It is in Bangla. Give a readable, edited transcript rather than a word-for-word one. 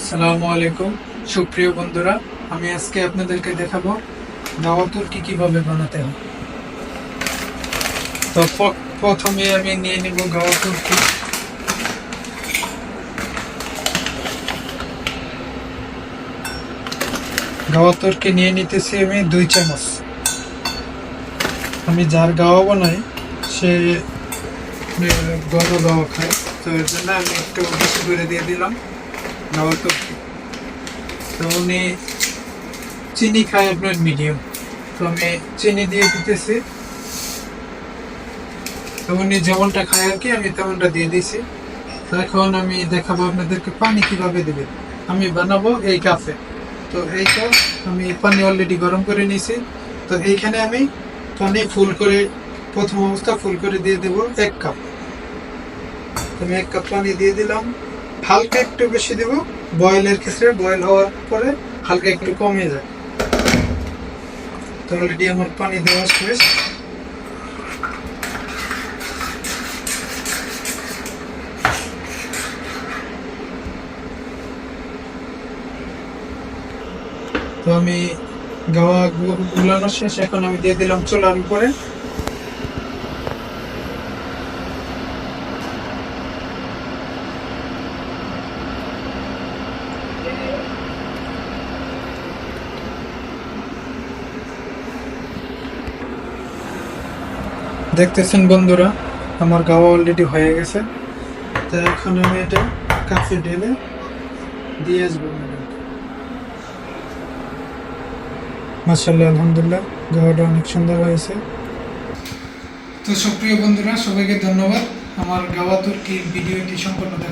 আসসালামু আলাইকুম সুপ্রিয় বন্ধুরা, আমি আজকে আপনাদেরকে দেখাবো গাওয়া তুর্কি কিভাবে বানাতে হয়। তো প্রথমে আমি নিয়ে নিব গাওয়া তুর্কি। গাওয়া তুর্কি নিয়ে নিতেছি আমি 2 চামচ। আমি যার গাওয়া বানাই সে গরু গাওয়া খায়, তো এর জন্য আমি একটু বেশি করে দিয়ে দিলাম গাওয়া তুর্কি। তো উনি চিনি খায় আপনার মিডিয়াম, তো আমি চিনি দিয়ে দিতেছি। তো উনি যেমনটা খায় আর কি, আমি তেমনটা দিয়ে দিছি। তো এখন আমি দেখাবো আপনাদেরকে পানি কিভাবে দিবে। আমি বানাবো এই কাপে, তো এই কাপ আমি পানি অলরেডি গরম করে নিয়েছি। তো এইখানে আমি পানি ফুল করে, প্রথম অবস্থা ফুল করে দিয়ে দেব 1 কাপ। আমি 1 কাপ পানি দিয়ে দিলাম। হালকা একটু বেশি দেব, বয়েলের ক্ষেত্রে বয়েল হওয়ার পরে হালকা একটু কমে যায়। তো অলরেডি আমার পানি দেওয়া শেষ। তো আমি গাওয়া গুলানো শেষ, এখন আমি দিয়ে দিলাম চুলার উপরে। দেখতেছেন বন্ধুরা, আমার গাওয়া অলরেডি হয়ে গেছে। তো এখন আমি এটা কাছে ঢেলে দিয়ে আসবো। মাশাআল্লাহ, আলহামদুলিল্লাহ, গাওয়াটা অনেক সুন্দর হয়েছে। তো সুপ্রিয় বন্ধুরা, সবাইকে ধন্যবাদ আমার গাওয়া তুর্কির ভিডিওটি সম্পূর্ণ দেখা।